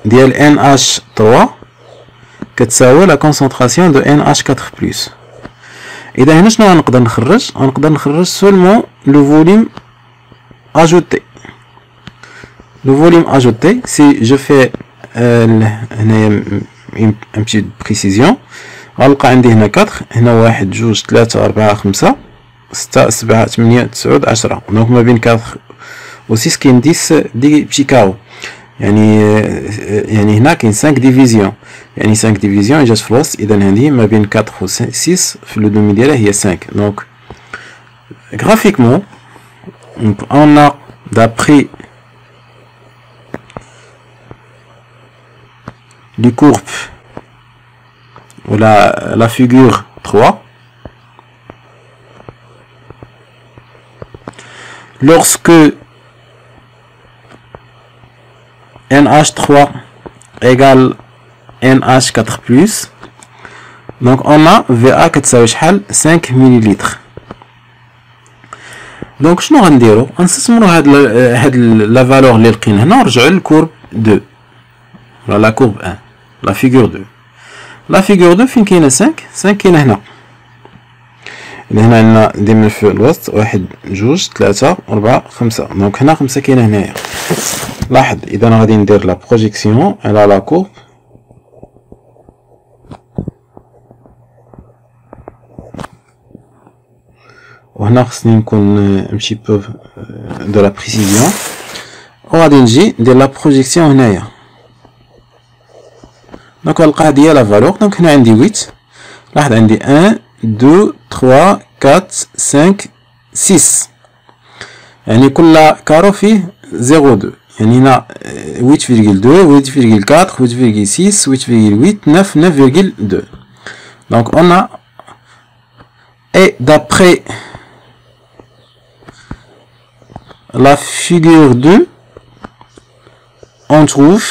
ديال NH3 كتساوي لا كونسونطراسيون دو NH4 بلس. اذا هنا شنو غنقدر نخرج؟ غنقدر نخرج سولمون لو فوليوم اجوتي. Le volume ajouté, si je fais un petit précision, غنلقى عندي هنا 4 هنا 1 2 3 4 5 6 7 8 9 10. دونك ما بين 4 و 6 كاين 10 دي بتي كاو. يعني هنا كاين 5 ديفيزيون. يعني 5 ديفيزيون جات في الوسط. اذا هذه ما بين 4 و 6 في لو دومي ديالها هي 5. دونك graphiquement on a d'après les courbes ou la figure 3, lorsque NH3 égale NH4 plus, donc on a VA كتساوي شحال 5 ملل. دونك شنو غنديرو؟ غنستثمرو هاد لا فالور اللي لقينا هنا ونرجعو للكورب 2 ولا لا كورب 1 لا فيغور 2. لا فيغور 2 فين كاينه 5 كاينه هنا. هنا عندنا ديما في الوسط 1 2 3 4 5. دونك هنا 5 كاينه هنايا. لاحظ اذا انا غادي ندير لا بروجيكسيون على لا كورب وهنا خصني نكون ان بتي بو دو لا بريسيزيون وغادي نجي ندير لا بروجيكسيون هنايا. دونك غنلقى هادي هي لا فالور. دونك هنا عندي 8. لاحظ عندي 1 2 3 4 5 6. يعني كل كارو فيه 0.2. يعني هنا 8.2 8.4 8.6 8.8 9 9.2. دونك on a Et d'après la figure 2, on trouve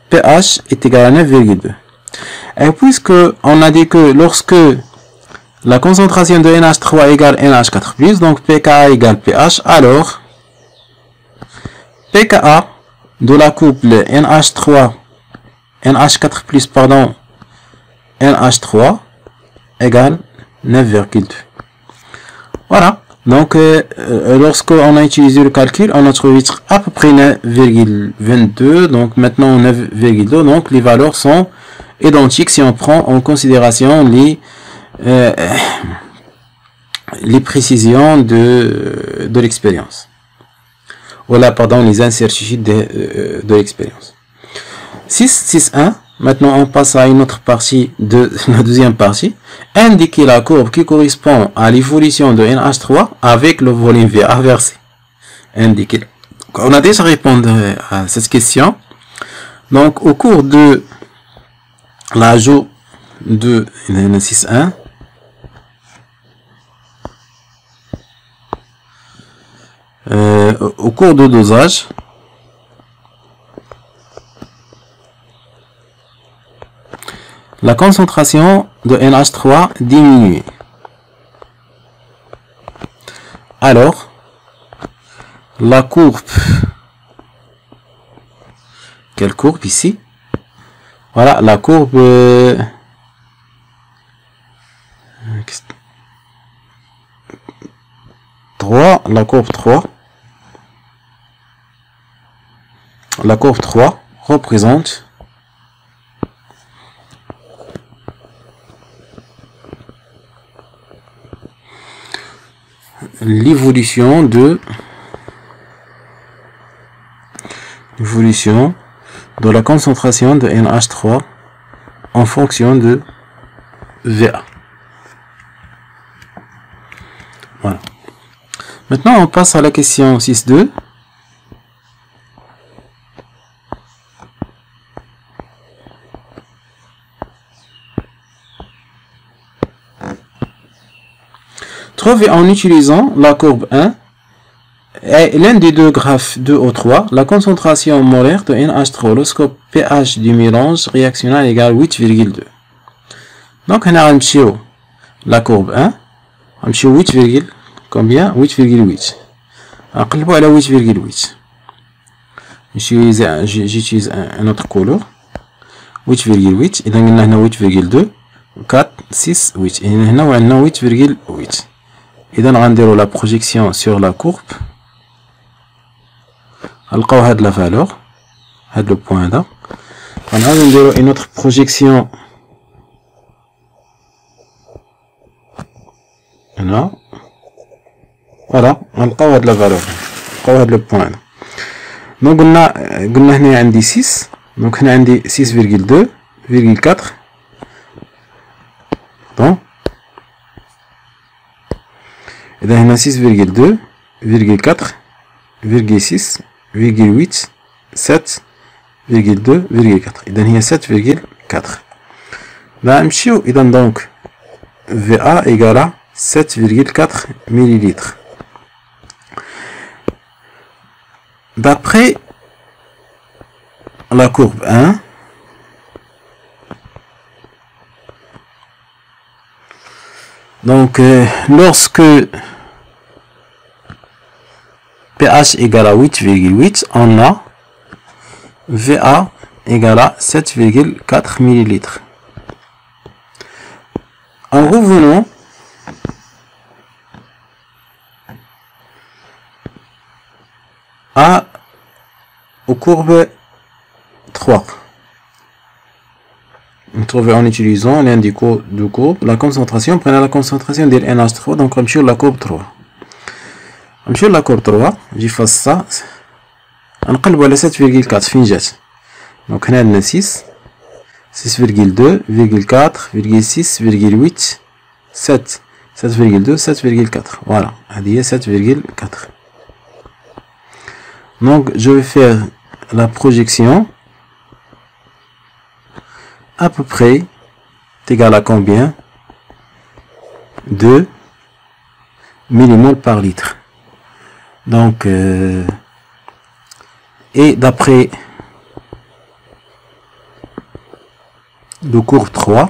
pH est égal à 9,2. Et puisque on a dit que lorsque la concentration de NH3 égale NH4+, donc pKa égale pH, alors pKa de la couple NH4+, pardon, NH3 égale 9,2. Voilà. Donc, lorsqu'on a utilisé le calcul, on a trouvé à peu près 9,22. Donc, maintenant 9,2. Donc, les valeurs sont identiques si on prend en considération les précisions de l'expérience. Voilà, pardon, les incertitudes de l'expérience. 6.1. Maintenant, on passe à une autre partie de la deuxième partie. Indiquer la courbe qui correspond à l'évolution de NH3 avec le volume V inversé. Indiquer. On a déjà répondu à cette question. Donc, au cours de l'ajout de 6.1, au cours de dosage, la concentration de NH3 diminue. Alors, la courbe, quelle courbe ici? Voilà, la courbe la courbe 3. La courbe 3 représente l'évolution de la concentration de NH3 en fonction de VA. Voilà. Maintenant, on passe à la question 6.2. Trouver en utilisant la courbe 1 et l'un des deux graphes 2 ou 3 la concentration molaire de NH3 lorsque pH du mélange réactionnel égale 8,2. Donc on a la courbe 1, on a 8, combien 8,8. نقلبوا على 8,8. j'utilise un autre couleur 8,8. إذا قلنا هنا 8,2 4 6 8. هنا وعندنا 8,8. إذا غنديرو la projection sur la courbe. نلقاو هاد la valeur, هاد le point là. غنعاودو نديرو une autre projection هنا. فوالا غنلقاو هاد la valeur, نلقاو هاد le point là. دونك قلنا هنا عندي 6. دونك هنا عندي 6,2,4. دونك إذا هنا 6,2,4,6,8 7,2,4. إذا هي 7,4. نمشيو إذا دونك VA égale 7,4 millilitres. D'après la courbe 1, donc lorsque pH égale à 8,8, on a VA égale à 7,4 millilitres. En revenant aux courbes 3, on trouve en utilisant l'un des courbes la concentration. Prenez la concentration de NH3, donc on sur la courbe 3. On sur la courbe 3, j'y fasse ça. On قلب على 7,4 فين جات. donc هنا عندنا 6 6,2,4,6,8 7 7,2 7,4. voilà, هذه هي 7,4. donc je vais faire la projection à peu près égal à combien 2 millimoles par litre. Donc, et d'après le cours 3,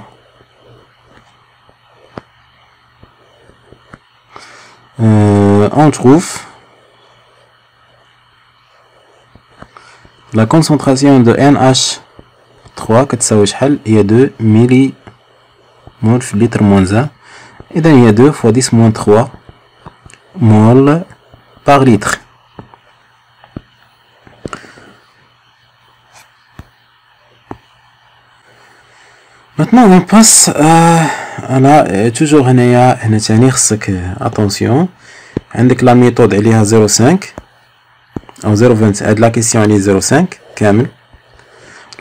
on trouve la concentration de NH3 كتساوي شحال هي 2 ملي مول في لتر موان 1. إذا هي 2 fois 10 moins 3 mol par litre. Maintenant on passe à la toujours هنا تاني خصك attention. عندك la méthode عليها 0,5 أو 0,25. هاد لا كيسيون عليه 0,5 كامل.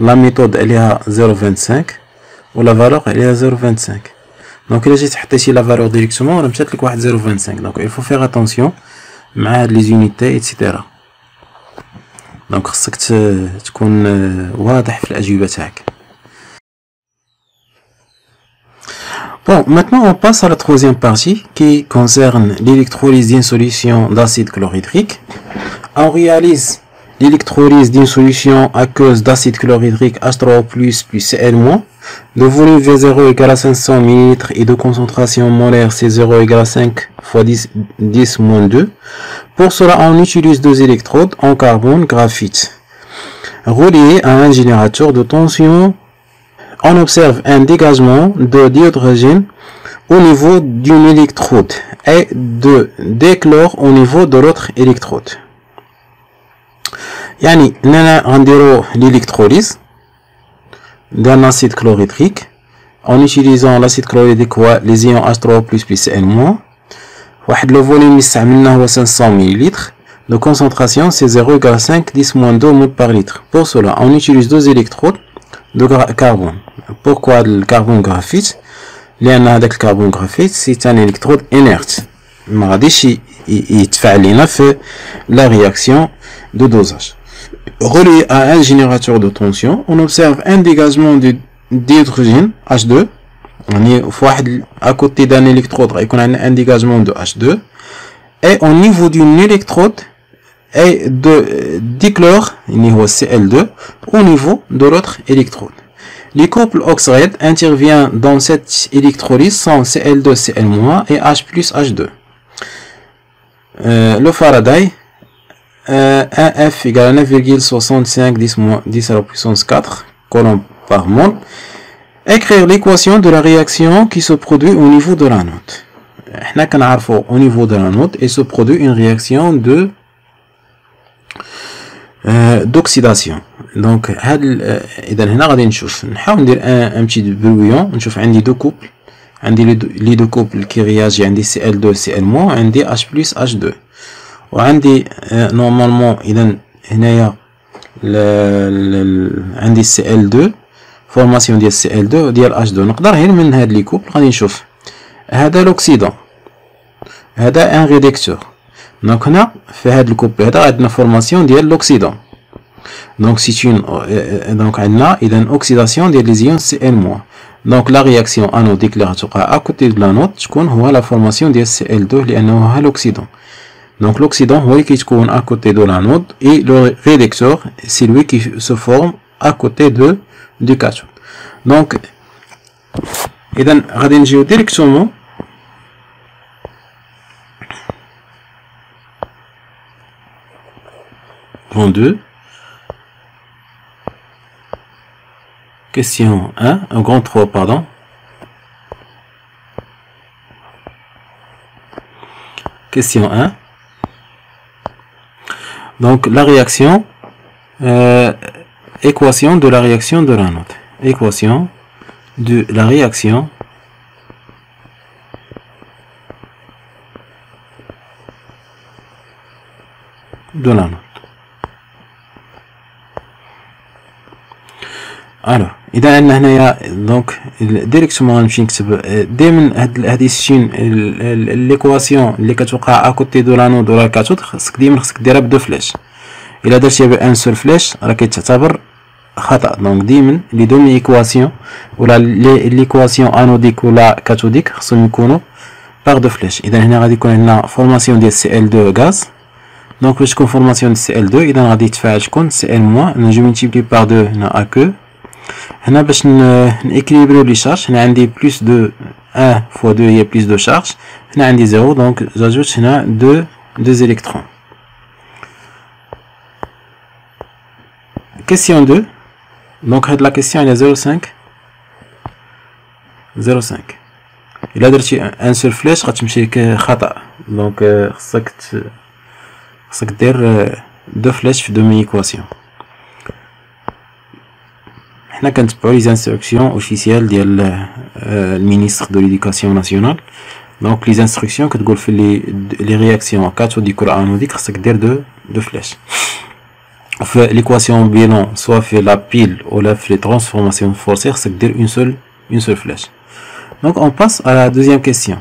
la méthode عليها 0,25 و la valeur عليها 0,25. دونك إلا جيت حطيتي la valeur directement راه مشات لك واحد 0,25. دونك il faut faire attention مع هاد لي زونيتي إتسيتيرا. دونك خصك تكون واضح في الأجوبة تاعك. Bon, maintenant on passe à la troisième partie qui concerne l'électrolyse d'une solution d'acide chlorhydrique. On réalise l'électrolyse d'une solution aqueuse d'acide chlorhydrique H3O+, plus Cl-, de volume V0 égale à 500 ml et de concentration molaire C0 égale à 5 fois 10-2. Pour cela, on utilise deux électrodes en carbone graphite reliés à un générateur de tension. On observe un dégagement de d'hydrogène au niveau d'une électrode et de déchlore au niveau de l'autre électrode. يعني لنا غنديرو l'électrolyse d'un acide chlorhydrique en utilisant l'acide chlorhydrique هو les ions H3O+, plus Cl-. واحد le volume اللي استعملناه هو 500 ml. de concentration c'est 0 égale à 5 10-2 mol par litre. Pour cela, on utilise deux électrodes de carbone. Pourquoi le carbone graphite? لأن هذاك الكربون graphite c'est un électrode inerte. ما غاديش يتفاعل لنا في la réaction de dosage. Relié à un générateur de tension, on observe un dégagement d'hydrogène H2. À côté d'un électrode, on a un dégagement de H2. Et au niveau d'une électrode, et de dichlore, niveau Cl2, au niveau de l'autre électrode. Les couples oxydes interviennent dans cette électrolyse sans Cl2, Cl- et H plus H2. Le Faraday, 1F égale à 9,65 10 à la puissance 4 coulombs par mol. Écrire l'équation de la réaction qui se produit au niveau de l'anode. Au niveau de l'anode, il se produit une réaction d'oxydation. Donc اذا هنا غادي نحاول ندير un petit brouillon. نشوف عندي دو كوبل، عندي لي دو كوبل كي رياجي، عندي Cl2 Cl- عندي H plus H2 وعندي نورمالمون اذا هنايا عندي Cl2 فورماسيون ديال Cl2 ديال H2. نقدر غير من هاد لي كوبل غادي نشوف هذا لوكسيدون، هذا ان ريدكتور. دونك هنا في هاد الكوبل هذا عندنا فورماسيون ديال لوكسيدون. دونك سي اون دونك عندنا اذا اوكسيداسيون ديال لي زيون Cl-. دونك لا رياكسيون انوديك اللي غتوقع اكوتي دو لانود تكون هو لا فورماسيون ديال Cl2 لانه هو لوكسيدون. دونك l'oxydant هو qui تكون à côté de l'anode et le rédacteur c'est lui qui se forme à côté du cathode. Donc إذا غادي نجيو directement en 2. Question 1, un grand 3 pardon. Question 1. Donc la réaction, équation de la réaction de l'anode. Équation de la réaction de l'anode. Alors إذا عندنا هنايا دونك ديريكتومون غنمشي نكتب دائما هادي الشين ليكواسيون اللي كتوقع اكوتي دو لانود ولا الكاثود خصك ديرها بدو فلاش. الا درتيها بان سول فلاش راه كيتعتبر خطا. دونك ديما لي دومي ايكواسيون ولا ليكواسيون انوديك ولا كاثوديك خصهم يكونوا par 2 flèches. إذا هنا غادي يكون عندنا فورماسيون ديال Cl2 غاز. دونك باش تكون فورماسيون ديال Cl2 إذا غادي يتفاعل شكون Cl-. أنا جو ملتيبلي بار 2 هنا AQ. هنا باش نيكيليبريو لي شارج هنا عندي بلس دو 1 fois 2 هي بلس دو شارج. هنا عندي 0 دونك جاجوت هنا 2 électrons. Question 2. Donc la question est 0,5 0,5. إلا درتي ان سول فلاش غتمشي لك خطأ. دونك خصك دير دو فلاش في دومي ايكواسيون. حنا كنتبعو لي انستركسيون اوفيسيال ديال المينيستر دو ليديكاسيون ناسيونال. دونك لي انستركسيون كتقول في لي رياكسيون كاثوديك ولا انوديك خصك دير دو فلاش. في l'équation bilan soit في la pile ou la les transformations forcées c'est dire une seule flèche. Donc on passe à la deuxième question.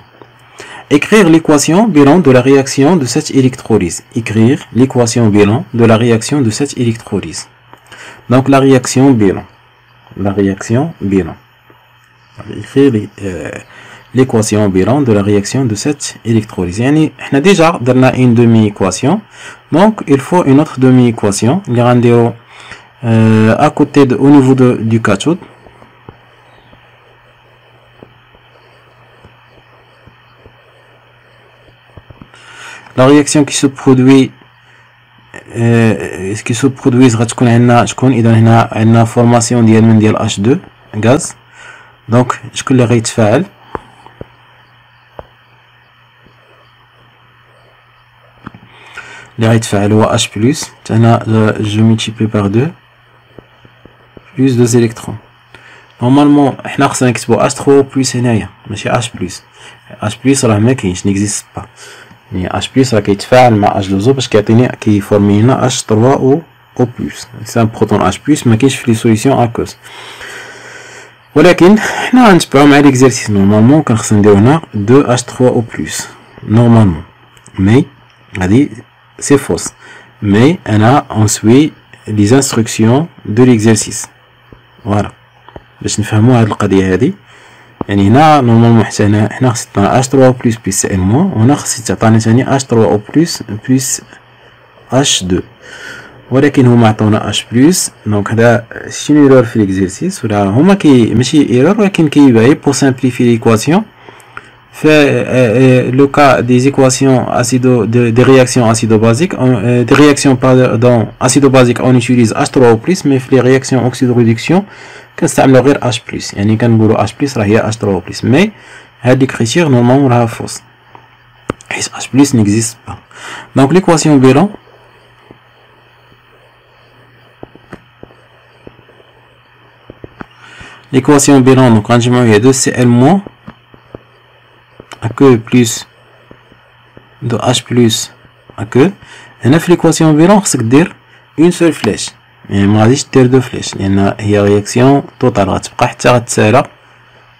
Écrire l'équation bilan de la réaction de cette électrolyse. Écrire l'équation bilan de la réaction de cette électrolyse. Donc la réaction bilan. Écrire l'équation bilan de la réaction de cette électrolyse. Yani, on a déjà donné une demi-équation, donc il faut une autre demi-équation. Les rendez-vous à côté au niveau du cathode. La réaction qui se produit غتكون عندنا شكون اذا هنا عندنا فورماسيون ديال H2 غاز. دونك شكون اللي غيتفاعل اللي غيتفاعل هو H بلس. هنا جو ملتيبلي بار 2 بلس 2 électrons. نورمالمون حنا خصنا نكتبو H3 بلس هنايا ماشي H بلس. H بلس راه ما كاينش نيكزيست با. يعني H بلس راه كيتفاعل مع H2O باش كيعطيني كيفورمي هنا H3 او بلس. سي ان بروتون H بلس ما كاينش في لي سوليسيون اكوز. ولكن حنا غنتبعو مع ليكزارسيس. نورمالمون كان خصنا نديرو هنا 2 H3 او بلس نورمالمون. مي هادي سي فوس. مي انا اون سوي لي انستركسيون دو ليكزارسيس. فوالا باش نفهمو هاد القضيه هادي. يعني هنا نورمالمون حتى هنا حنا خصنا H3 او بلس بلس Cl-. وهنا خصني تعطيني ثاني H3 او بلس بلس H2. ولكن هما عطونا H بلس. دونك هذا شي ايرور في ليكزارسيس ولا هما ماشي ايرور ولكن كيبغي بور سامبليفي ليكواسيون. في لو كا دي ايكواسيون acido des réactions acido-basiques des réactions pardon acido-basiques on utilise H3 او بلس. مي في لي رياكسيون اوكسيدو ريدكسيون كنستعملو غير H بلس. يعني كنقولو H بلس راه هي H3 او بلس. مي هاد لي كريتير نورمالمون راها فوس حيت H بلس نيكزيست با. دونك ليكواسيون بيلون l'équation bilan donc غنجمعو هي 2 Cl- AQ plus 2 H plus AQ. هنا في l'équation bilan خصك دير une seule flèche. يعني ما غاديش دير دو فلاش لان هي رياكسيون توتال غتبقى حتى غتسالى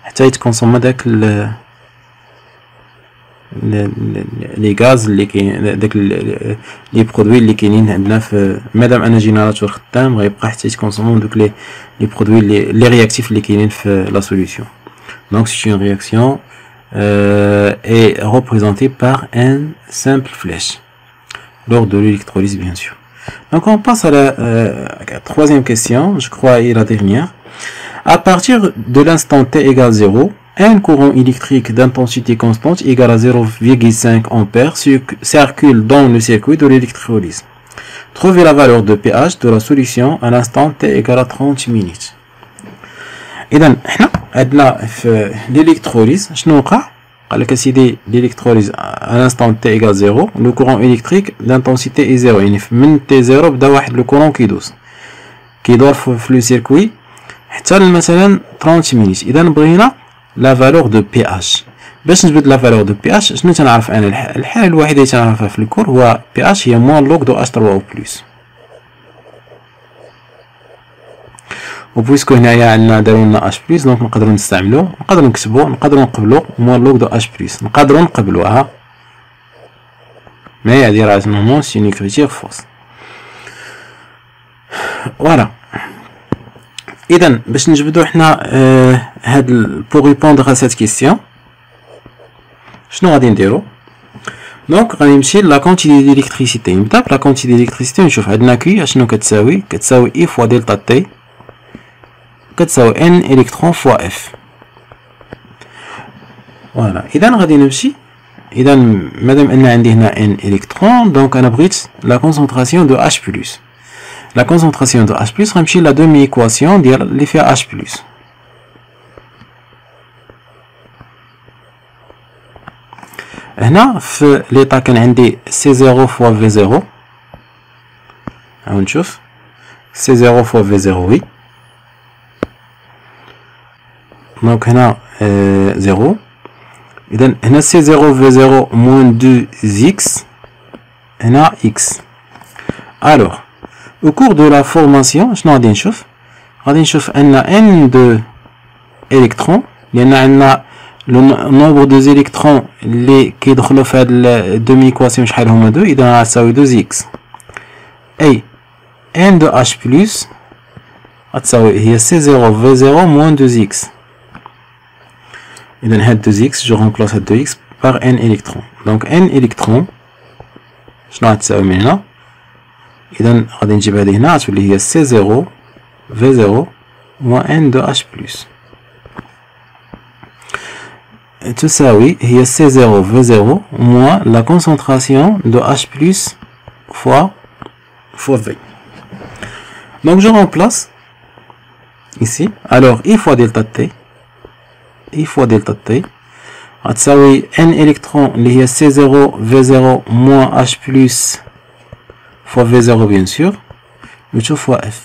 حتى يتكونسوم داك لي غاز اللي كاين داك لي برودوي اللي كاينين عندنا في مادام ان جينيراتور خدام غيبقى حتى يتكونسومون دوك لي برودوي لي رياكتيف اللي كاينين في لا سوليوشن. دونك سي اون رياكسيون est représentée par un simple flèche lors de l'électrolyse bien sûr. Donc on passe à la troisième question, je crois et la dernière. À partir de l'instant t égale 0, un courant électrique d'intensité constante égale à 0,5 ampères circule dans le circuit de l'électrolyse. Trouvez la valeur de pH de la solution à l'instant t égale à 30 minutes. إذا حنا عندنا في l'électrolyse شنو وقع؟ قال لك اسيدي l'électrolyse à l'instant t égale 0 le courant électrique d'intensité est 0. يعني من t 0 بدا واحد لو كورون كيدور في لو سيركوي حتى مثلا 30 minutes. إذا بغينا لا فالور دو بي اش. باش نجبد لا فالور دو بي اش شنو تنعرف انا؟ الحاله الوحيده اللي تنعرفها في الكور هو بي اش هي موان لوغ دو اش 3 او بلس. وبويسكو هنايا عندنا داروا لنا اش بلس دونك نقدروا نستعملوه نقدروا نكتبوه نقدروا نقبلوا موان لوغ دو اش بلس نقدروا نقبلوها. مي هادي راه نورمالمون سي اون كريتير فوس. فوالا إذا باش نجبدو حنا هاد بوغ ريبوندغ ا سيت كيستيون شنو غادي نديرو؟ دونك غادي نمشي لا كونتيتي ديليكتريسيتي. نبدا بلا كونتيتي ديليكتريسيتي ونشوف عندنا كي اشنو كتساوي اي فوا دلتا تي كتساوي ان الكترون فوا اف. فوالا اذا غادي نمشي، اذا مادام ان عندي هنا ان الكترون دونك انا بغيت لا كونسونطراسيون دو اش بلس. لا كونسونطراسيون دو اش بلس غنمشي لا دومي ايكواسيون ديال اللي فيها اش بلس. هنا في ليطا كان عندي سي زيرو فوا في زيرو، هاو نشوف سي زيرو فوا في زيرو وي، دونك هنا زيرو. إذا هنا سي زيرو في زيرو موان دو زيكس، هنا إكس. ألوغ au cours de la formation شنو غادي نشوف؟ غادي نشوف أن ان دو إلكترون، لأن عندنا لو نومبر دو زيليكترون اللي كيدخلوا في هاد الدومي ايكواسيون شحال هما دو، إذا غتساوي دو زيكس. أي ان دو اش بلس غتساوي هي سي زيرو في زيرو موان دو زيكس. إذا هاد دو زيكس جو رومبلاس هاد دو إكس بار ان إلكترون، دونك ان إلكترون شنو غتساوي من هنا؟ إذا غادي نجيب هادي هنا غتولي هي سي زيرو في زيرو موان ان دو اش بلس تساوي هي سي زيرو في زيرو موان لا كونسونطراسيون دو اش بلس فوا في. دونك جو رومبلاس ici. Alors I fois delta T, I fois delta T غتساوي n électron اللي هي C0 V0 moins H plus fois V0 bien sûr نشوف fois F.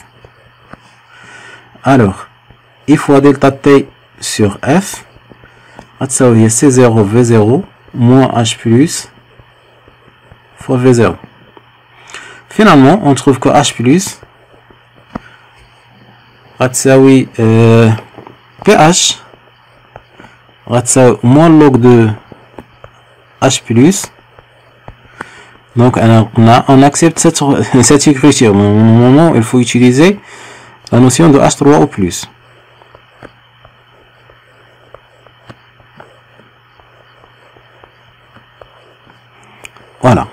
Alors I fois delta T sur F غتساوي هي C0 V0 moins H plus fois V0. Finalement on trouve que H plus غتساوي PH غتساوي moins log de H plus. Donc on accepte cette écriture. Normalement il faut utiliser la notion de H3 au plus. Voilà.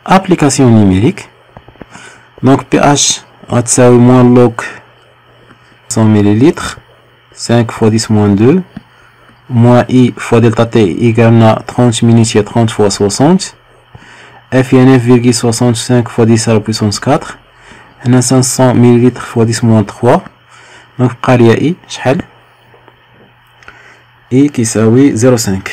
Application numérique. Donc pH غتساوي moins log 100 ml 5 fois 10 moins 2 moins I fois delta T égale 30 minutes et 30 fois 60. F est 9,65 fois 10 à la puissance 4. هنا 500 ml fois 10 moins 3. Donc بقى ليا I شحال؟ I كيساوي 0,5.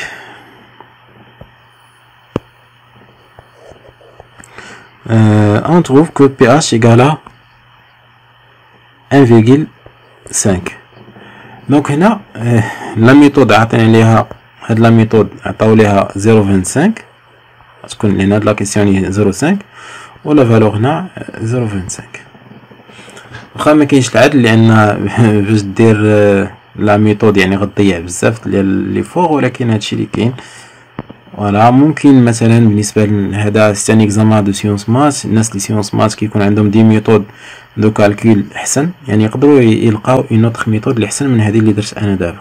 On trouve que pH égale à 1,5. Donc هنا لا ميثود عطينا ليها هاد لا ميثود عطاو ليها 0,25 تكون لان هاد لا كيسيون 0,5 ولا فالور هنا 0,25. واخا ما كاينش العدل لان باش دير لا ميثود يعني غتضيع بزاف ديال لي فوغ، ولكن هادشي اللي كاين. فوالا ممكن مثلا بالنسبه لهذا ستان اكزامان دو سيونس مات، الناس اللي سيونس مات كيكون عندهم دي ميثود دو كالكول احسن، يعني يقدروا يلقاو اون اوتر ميثود اللي احسن من هذه اللي درت انا دابا.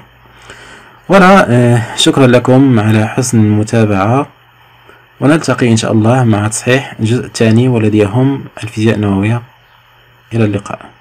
فوالا شكرا لكم على حسن المتابعه، ونلتقي ان شاء الله مع تصحيح الجزء الثاني والذي يهم الفيزياء النوويه. الى اللقاء.